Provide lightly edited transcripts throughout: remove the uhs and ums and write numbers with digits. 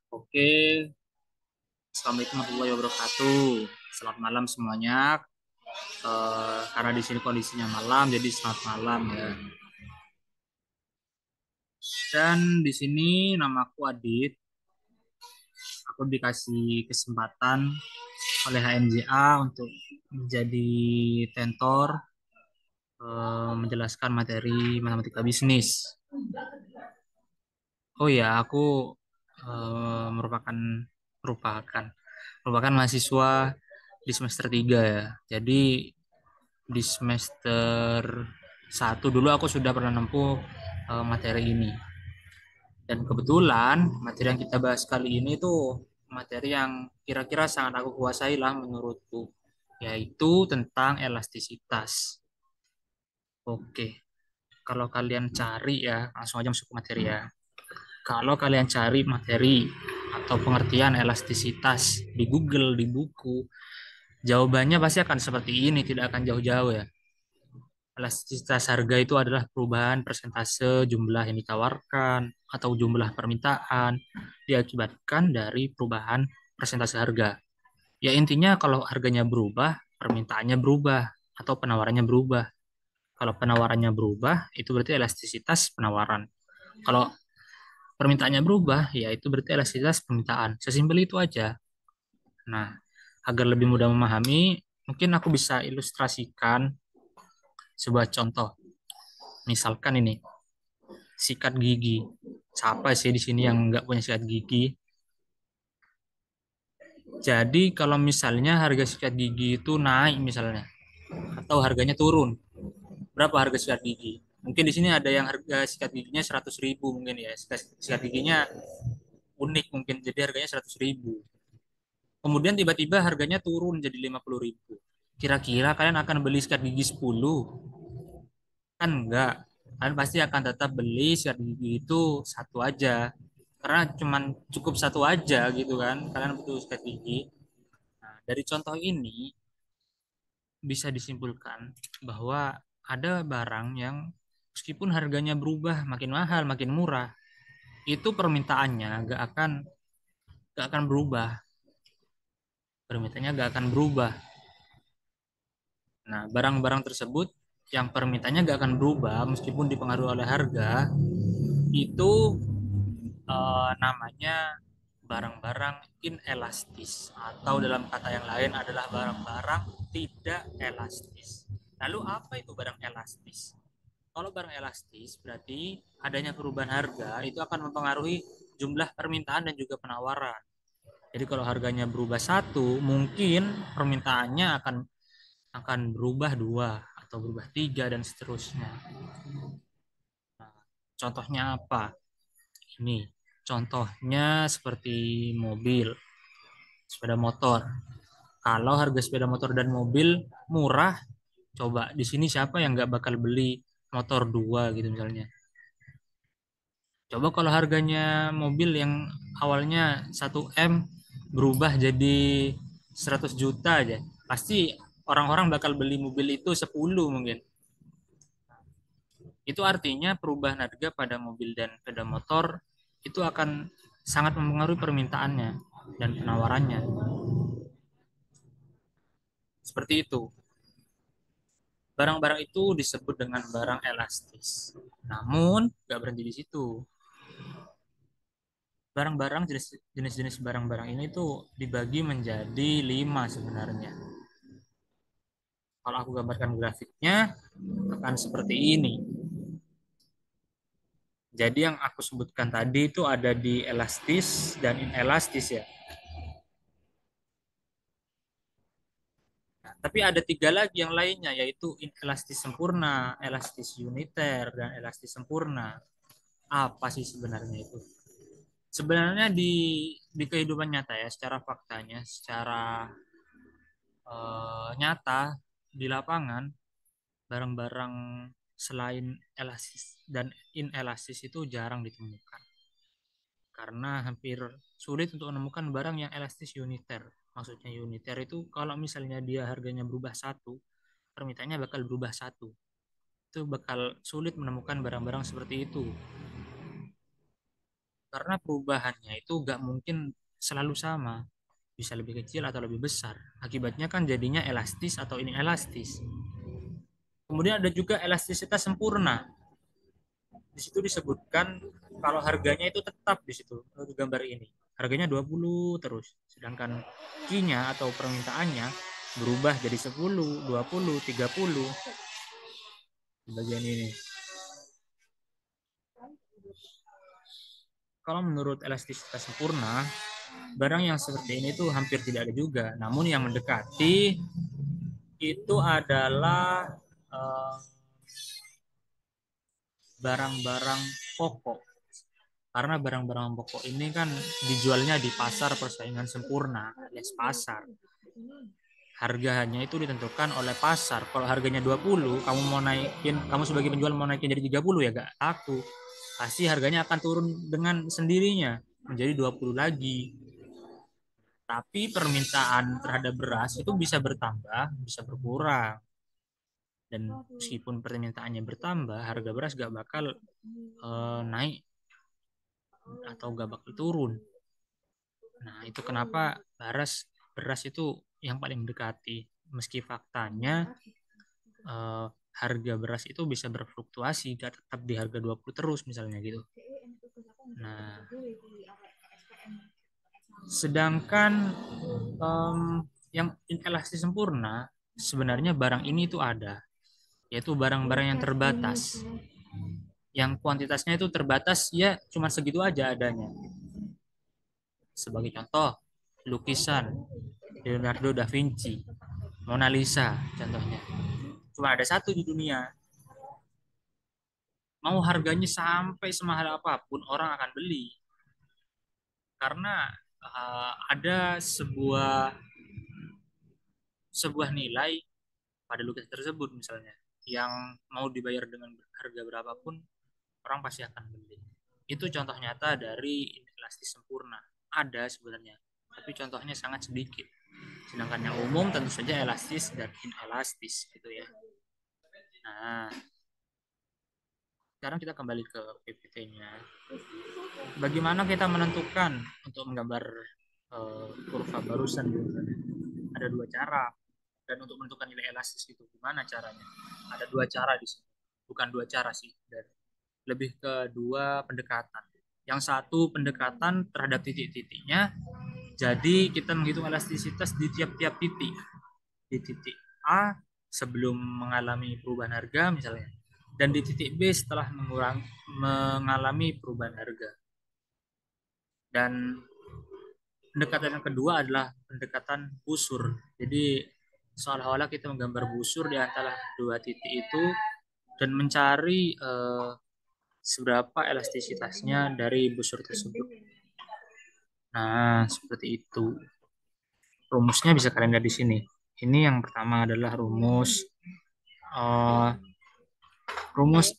Oke, Assalamualaikum warahmatullahi wabarakatuh. Selamat malam semuanya. Karena di sini kondisinya malam, jadi selamat malam ya. Dan di sini namaku Adit. Aku dikasih kesempatan oleh HMJA untuk menjadi tentor menjelaskan materi matematika bisnis. Oh ya, aku eh, merupakan merupakan merupakan mahasiswa di semester 3 ya. Jadi di semester satu dulu aku sudah pernah nempuh materi ini. Dan kebetulan materi yang kita bahas kali ini tuh materi yang kira-kira sangat aku kuasai lah menurutku, yaitu tentang elastisitas. Oke, kalau kalian cari ya, langsung aja masuk ke materi ya. Kalau kalian cari materi atau pengertian elastisitas di Google, di buku, jawabannya pasti akan seperti ini, tidak akan jauh-jauh ya. Elastisitas harga itu adalah perubahan persentase jumlah yang ditawarkan atau jumlah permintaan diakibatkan dari perubahan persentase harga. Ya intinya kalau harganya berubah, permintaannya berubah atau penawarannya berubah. Kalau penawarannya berubah, itu berarti elastisitas penawaran. Kalau permintaannya berubah, ya itu berarti elastisitas permintaan. Sesimpel itu aja. Nah, agar lebih mudah memahami, mungkin aku bisa ilustrasikan sebuah contoh. Misalkan ini, sikat gigi. Siapa sih di sini yang nggak punya sikat gigi? Jadi kalau misalnya harga sikat gigi itu naik misalnya, atau harganya turun, berapa harga sikat gigi? Mungkin di sini ada yang harga sikat giginya 100.000 mungkin ya. Sikat giginya unik mungkin, jadi harganya 100.000. Kemudian tiba-tiba harganya turun jadi 50.000. Kira-kira kalian akan beli sikat gigi 10? Kan enggak. Kalian pasti akan tetap beli sikat gigi itu satu aja. Karena cuman cukup satu aja gitu kan. Kalian butuh sikat gigi. Nah, dari contoh ini bisa disimpulkan bahwa ada barang yang meskipun harganya berubah makin mahal, makin murah, itu permintaannya gak akan berubah. Permintaannya gak akan berubah. Nah, barang-barang tersebut yang permintaannya gak akan berubah meskipun dipengaruhi oleh harga, itu namanya barang-barang inelastis atau dalam kata yang lain adalah barang-barang tidak elastis. Lalu apa itu barang elastis? Kalau barang elastis berarti adanya perubahan harga itu akan mempengaruhi jumlah permintaan dan juga penawaran. Jadi kalau harganya berubah satu, mungkin permintaannya akan berubah dua atau berubah tiga dan seterusnya. Nah, contohnya apa? Ini contohnya seperti mobil, sepeda motor. Kalau harga sepeda motor dan mobil murah, coba di sini siapa yang nggak bakal beli motor dua gitu misalnya. Coba kalau harganya mobil yang awalnya 1 M berubah jadi 100 juta aja, pasti orang-orang bakal beli mobil itu 10 mungkin. Itu artinya perubahan harga pada mobil dan sepeda motor itu akan sangat mempengaruhi permintaannya dan penawarannya. Seperti itu. Barang-barang itu disebut dengan barang elastis. Namun, nggak berhenti di situ. Barang-barang jenis-jenis barang-barang ini tuh dibagi menjadi 5 sebenarnya. Kalau aku gambarkan grafiknya akan seperti ini. Jadi yang aku sebutkan tadi itu ada di elastis dan inelastis ya. Nah, tapi ada 3 lagi yang lainnya yaitu inelastis sempurna, elastis uniter, dan elastis sempurna. Apa sih sebenarnya itu? Sebenarnya di kehidupan nyata ya, secara faktanya, secara nyata di lapangan, barang-barang selain elastis dan inelastis itu jarang ditemukan karena hampir sulit untuk menemukan barang yang elastis uniter. Maksudnya uniter itu kalau misalnya dia harganya berubah satu, permintaannya bakal berubah satu. Itu bakal sulit menemukan barang-barang seperti itu. karena perubahannya itu nggak mungkin selalu sama, bisa lebih kecil atau lebih besar. Akibatnya kan jadinya elastis atau ini elastis. Kemudian ada juga elastisitas sempurna. Di situ disebutkan kalau harganya itu tetap di situ di gambar ini. Harganya 20 terus. Sedangkan key-nya atau permintaannya berubah jadi 10, 20, 30 di bagian ini. Kalau menurut elastisitas sempurna, barang yang seperti ini tuh hampir tidak ada juga. Namun yang mendekati itu adalah eh, barang-barang pokok. Karena barang-barang pokok ini kan dijualnya di pasar persaingan sempurna, alias pasar. Harganya itu ditentukan oleh pasar. Kalau harganya 20, kamu mau naikin, kamu sebagai penjual mau naikin jadi 30 ya gak aku. Pasti harganya akan turun dengan sendirinya menjadi 20 lagi. Tapi permintaan terhadap beras itu bisa bertambah, bisa berkurang. Dan meskipun permintaannya bertambah, harga beras gak bakal naik atau gak bakal turun. Nah, itu kenapa beras itu yang paling mendekati. Meski faktanya eh, harga beras itu bisa berfluktuasi, gak tetap di harga 20 terus misalnya gitu. Nah, sedangkan yang inelastis sempurna, sebenarnya barang ini itu ada, yaitu barang-barang yang terbatas. Yang kuantitasnya itu terbatas, ya cuma segitu aja adanya. Sebagai contoh, lukisan Leonardo da Vinci, Mona Lisa contohnya. Cuma ada satu di dunia. Mau harganya sampai semahal apapun orang akan beli. Karena ada sebuah nilai pada lukisan tersebut misalnya yang mau dibayar dengan harga berapapun orang pasti akan beli. Itu contoh nyata dari inelastis sempurna. Ada sebenarnya, tapi contohnya sangat sedikit. Sedangkan yang umum tentu saja elastis dan inelastis gitu ya. Nah, sekarang kita kembali ke PPT-nya. Bagaimana kita menentukan untuk menggambar kurva barusan? Ada dua cara. Dan untuk menentukan nilai elastis itu gimana caranya? Ada dua cara di sini. Bukan dua cara sih, dan lebih ke dua pendekatan. Yang satu pendekatan terhadap titik-titiknya. Jadi kita menghitung elastisitas di tiap-tiap titik. Di titik A sebelum mengalami perubahan harga misalnya, dan di titik B setelah mengalami perubahan harga. Dan pendekatan yang kedua adalah pendekatan busur. Jadi seolah-olah kita menggambar busur di antara dua titik itu dan mencari seberapa elastisitasnya dari busur tersebut. Nah, seperti itu. Rumusnya bisa kalian lihat di sini. Ini yang pertama adalah uh, rumus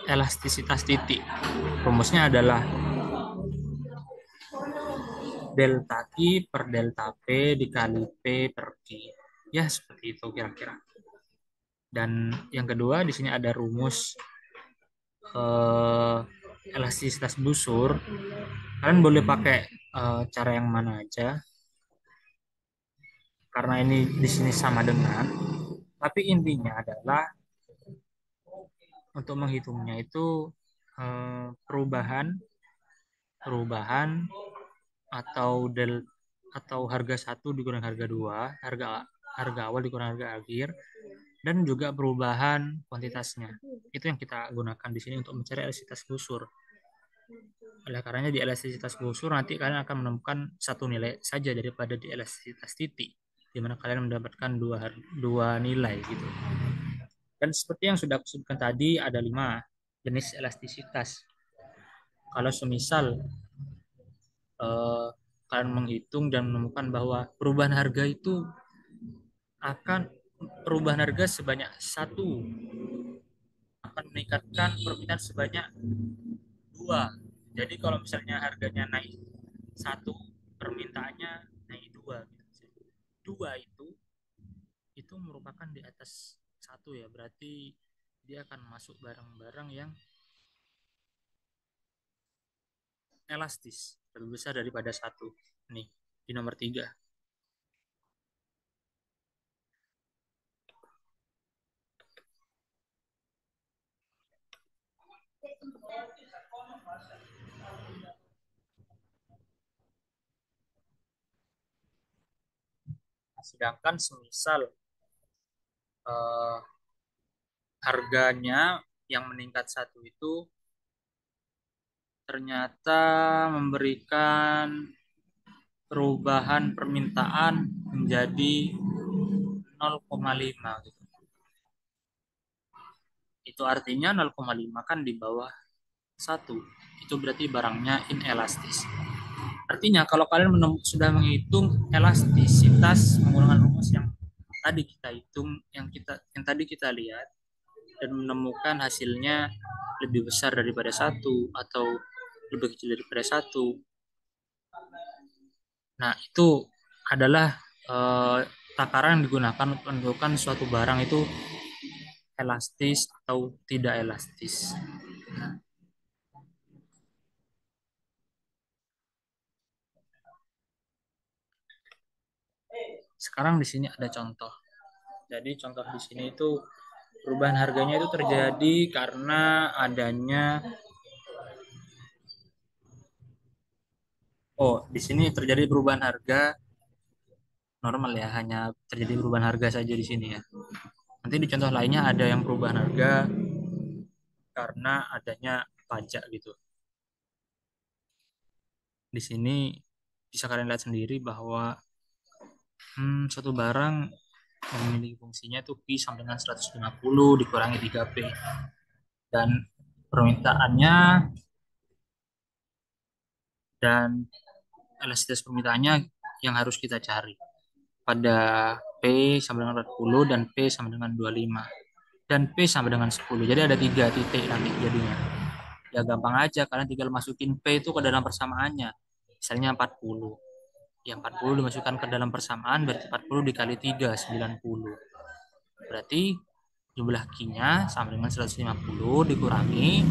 elastisitas titik. Rumusnya adalah delta Q per delta P dikali P per Q. Ya, seperti itu kira-kira. Dan yang kedua di sini ada rumus eh, elastisitas busur. Kalian boleh pakai cara yang mana aja karena ini di sini sama dengan. Tapi intinya adalah untuk menghitungnya itu perubahan perubahan atau harga satu dikurang harga dua, harga awal dikurang harga akhir, dan juga perubahan kuantitasnya. Itu yang kita gunakan di sini untuk mencari elastisitas busur. Oleh karenanya di elastisitas busur nanti kalian akan menemukan satu nilai saja daripada di elastisitas titik, di mana kalian mendapatkan dua nilai gitu. Dan seperti yang sudah aku sebutkan tadi, ada 5 jenis elastisitas. Kalau semisal eh, kalian menghitung dan menemukan bahwa akan perubahan harga sebanyak satu akan meningkatkan permintaan sebanyak dua. Jadi kalau misalnya harganya naik satu, permintaannya naik dua. Dua itu merupakan di atas satu ya, berarti dia akan masuk barang-barang yang elastis, lebih besar daripada satu. Nih, di nomor tiga. Nah, sedangkan semisal eh, harganya yang meningkat satu itu ternyata memberikan perubahan permintaan menjadi 0,5 gitu. Itu artinya 0,5 kan di bawah satu. Itu berarti barangnya inelastis. Artinya kalau kalian sudah menghitung elastisitas menggunakan rumus yang tadi kita hitung, yang tadi kita lihat dan menemukan hasilnya lebih besar daripada satu atau lebih kecil daripada satu. Nah, itu adalah eh, takaran yang digunakan untuk menentukan suatu barang itu elastis atau tidak elastis. Sekarang di sini ada contoh. Jadi contoh di sini itu perubahan harganya itu terjadi karena adanya di sini terjadi perubahan harga normal ya, hanya terjadi perubahan harga saja di sini ya. Nanti di contoh lainnya ada yang perubahan harga karena adanya pajak gitu. Di sini bisa kalian lihat sendiri bahwa suatu barang memiliki fungsinya itu Pi sama dengan 150 dikurangi 3P. Dan permintaannya dan elastisitas permintaannya yang harus kita cari. Pada P sama dengan 40 dan P sama dengan 25. Dan P sama dengan 10. Jadi ada 3 titik nanti jadinya. Ya gampang aja, kalian tinggal masukin P itu ke dalam persamaannya. Misalnya 40. Ya 40 dimasukkan ke dalam persamaan berarti 40 dikali 3, 90. Berarti jumlah Q-nya sama dengan 150 dikurangi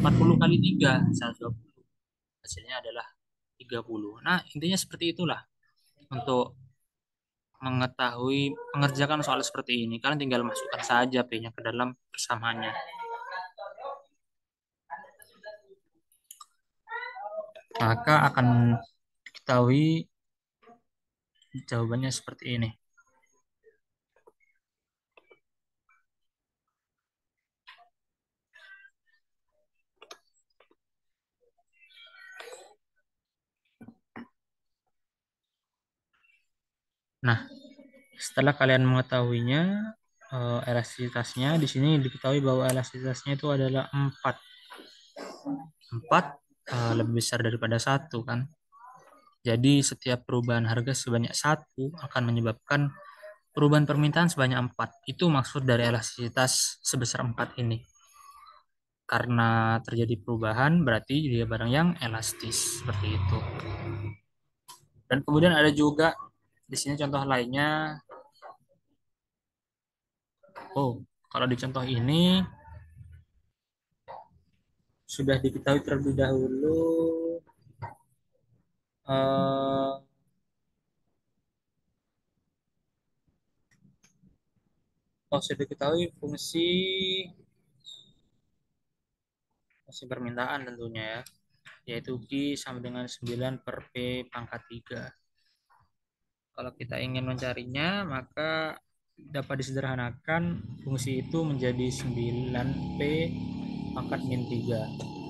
40 kali 3, 120. Hasilnya adalah 30. Nah, intinya seperti itulah untuk mengetahui mengerjakan soal seperti ini. Kalian tinggal masukkan saja P-nya ke dalam persamaannya. Maka akan diketahui jawabannya seperti ini. Nah, setelah kalian mengetahuinya, elastisitasnya di sini diketahui bahwa elastisitasnya itu adalah 4. 4 lebih besar daripada satu kan. Jadi setiap perubahan harga sebanyak satu akan menyebabkan perubahan permintaan sebanyak 4. Itu maksud dari elastisitas sebesar 4 ini. Karena terjadi perubahan berarti dia barang yang elastis seperti itu. Dan kemudian ada juga di sini contoh lainnya. Oh, kalau di contoh ini sudah diketahui terlebih dahulu eh, sudah diketahui fungsi permintaan tentunya ya, yaitu Q sama dengan 9 per P pangkat 3. Kalau kita ingin mencarinya, maka dapat disederhanakan fungsi itu menjadi 9P pangkat min 3.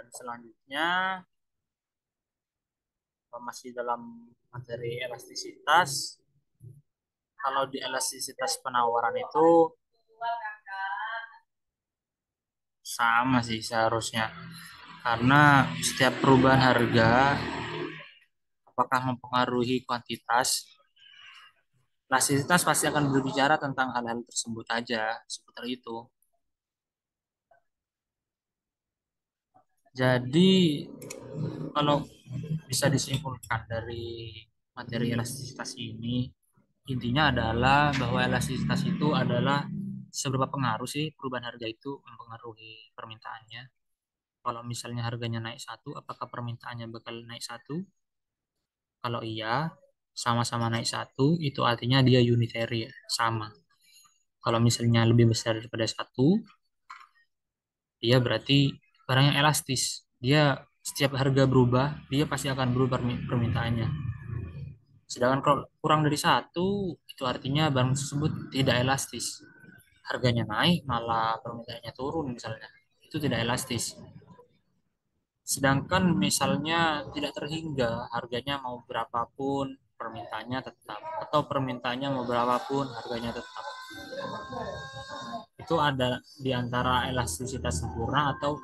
Dan selanjutnya, masih dalam materi elastisitas, kalau di elastisitas penawaran itu sama sih seharusnya. karena setiap perubahan harga apakah mempengaruhi kuantitas, elastisitas pasti akan berbicara tentang hal-hal tersebut aja, seputar itu. Jadi kalau bisa disimpulkan dari materi elastisitas ini, intinya adalah bahwa elastisitas itu adalah seberapa pengaruh sih perubahan harga itu mempengaruhi permintaannya. Kalau misalnya harganya naik satu, apakah permintaannya bakal naik satu? Kalau iya, sama-sama naik satu, itu artinya dia unitary ya, sama. Kalau misalnya lebih besar daripada satu, dia berarti barangnya elastis. Dia setiap harga berubah, dia pasti akan berubah permintaannya. Sedangkan kalau kurang dari satu, itu artinya barang tersebut tidak elastis. Harganya naik, malah permintaannya turun misalnya. Itu tidak elastis. Sedangkan misalnya tidak terhingga, harganya mau berapapun, permintaannya tetap. Atau permintaannya mau berapapun, harganya tetap. Itu ada di antara elastisitas sempurna atau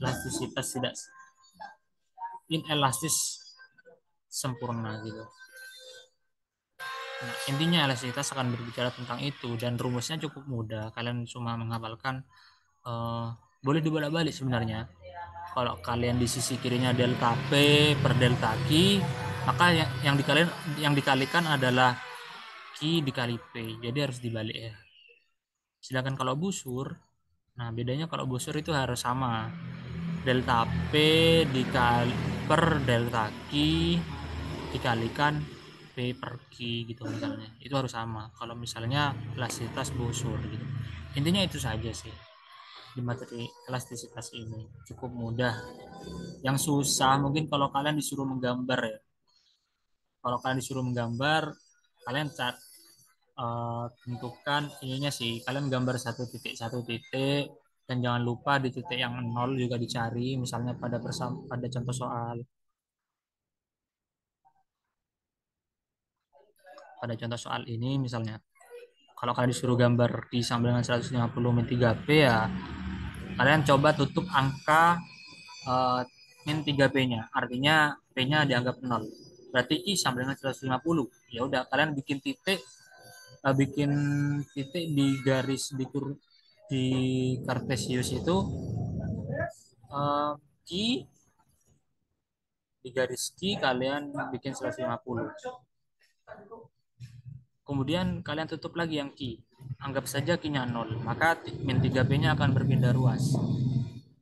elastisitas tidak inelastis sempurna gitu. Nah, intinya elastisitas akan berbicara tentang itu dan rumusnya cukup mudah. Kalian cuma menghafalkan eh, boleh dibolak-balik sebenarnya. Kalau kalian di sisi kirinya delta P per delta Q, maka yang dikalikan adalah Q dikali P. Jadi harus dibalik ya. Sedangkan kalau busur, nah bedanya kalau busur itu harus sama. Delta P dikali per delta Q dikalikan P per Q gitu misalnya. Itu harus sama. Kalau misalnya elastisitas busur gitu. Intinya itu saja sih di materi elastisitas ini. Cukup mudah. Yang susah mungkin kalau kalian disuruh menggambar ya. Kalau kalian disuruh menggambar, kalian tentukan ininya sih. Kalian gambar satu titik dan jangan lupa di titik yang nol juga dicari. Misalnya pada contoh soal. Pada contoh soal ini misalnya kalau kalian disuruh gambar di sama dengan 150 min 3P ya kalian coba tutup angka eh, min 3P-nya. Artinya P-nya dianggap 0. Berarti I sama dengan 150. Ya udah kalian bikin titik di garis di Cartesius itu Q di garis Q kalian bikin 150. Kemudian kalian tutup lagi yang Q. Anggap saja Q-nya 0. Maka min 3P-nya akan berpindah ruas.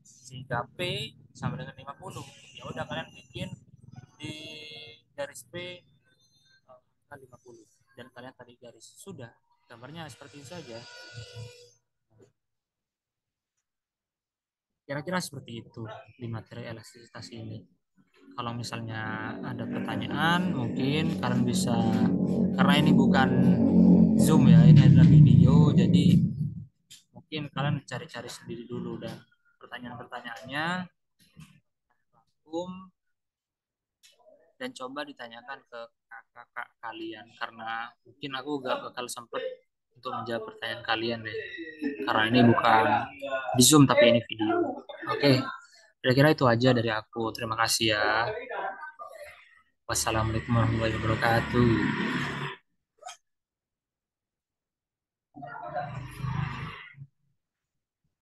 Sehingga P sama dengan 50. Ya udah kalian bikin di garis P 50 dan kalian tarik garis. Sudah, gambarnya seperti itu saja. Kira-kira seperti itu di materi elastisitas ini. Kalau misalnya ada pertanyaan, mungkin kalian bisa, karena ini bukan Zoom ya, ini adalah video, jadi mungkin kalian cari-cari sendiri dulu dan pertanyaan-pertanyaannya rangkum dan coba ditanyakan ke kakak-kakak kalian karena mungkin aku gak bakal sempet untuk menjawab pertanyaan kalian deh karena ini bukan di Zoom tapi ini video. Oke, kira-kira itu aja dari aku. Terima kasih ya. Wassalamualaikum warahmatullahi wabarakatuh.